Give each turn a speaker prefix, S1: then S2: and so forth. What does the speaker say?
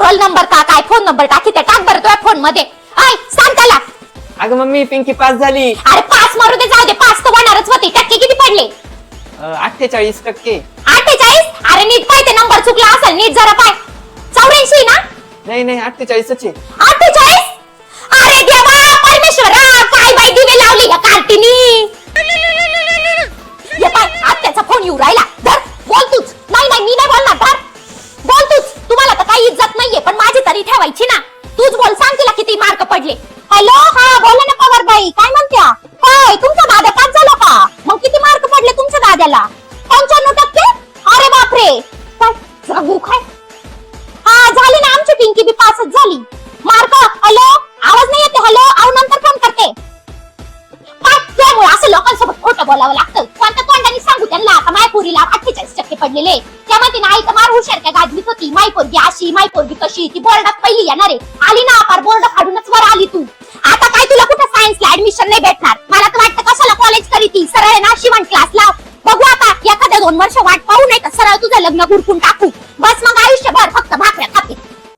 S1: Roll number का काय phone number टाकी ते टाक बरं तुझ्या फोन मध्ये. ऐ सांग त्याला.
S2: अगं मम्मी पिंकी पास झाली.
S1: अरे पास मारू दे जाऊ दे, पास तर होणारच होती. टक्के किती पडले?
S2: 48%.
S1: 48? अरे नीट पाय, ते नंबर चुकला असेल, नीट जरा पाय. 84 ना?
S2: नाही नाही 48च आहे.
S1: 48? अरे देवा परमेश्वरा, काय बाई दिवे लावली या कार्टीनी. ये पाय आत्याचा फोन येऊ राहिला. धर बोल तूच. नाही मी नाही बोलणार. धर बोल तूच. तुम्हाला तर काही इज्जत नाहीये, पण माझी तरी ठेवायची ना. तूच बोल, सांग तिला किती मार्क पडले. हॅलो, हा बोला ना पवार बाई, काय म्हणत्या? काय तुमचा दादा पास झाला का? मग किती मार्क पडले तुमच्या दाद्याला? 95%? अरे बापरे, काय सांगू काय? हा झाली ना, आमची पिंकी बी पासच झाली. मार्क. हॅलो, आवाज नाही येते. हॅलो, आव नंतर फोन करते. काय त्यामुळे असं लोकांसोबत खोटं बोलावं लागतं. कोणत्या तोंडाने सांगू त्यांना? आता माय पोरीला 48% पडलेले. त्यामध्ये आई तर मार हुशार काय गाजवीत होती. माय पोरगी अशी, माय पोरगी कशी, ती बोर्डात पहिली येणार आहे. आली ना पार बोर्ड काढूनच वर आली तू. आता काय तुला कुठे सायन्सला ऍडमिशन नाही भेटणार. मला तर वाटतं कशाला कॉलेज करीती, सरळ ना शिवण क्लास लाव. बघू आता एखाद्या 2 वर्ष वाट पाहू, नाही तर सरळ तुझं लग्न गुरकून टाकू. बस मग आयुष्यभर फक्त भाकऱ्या खाते.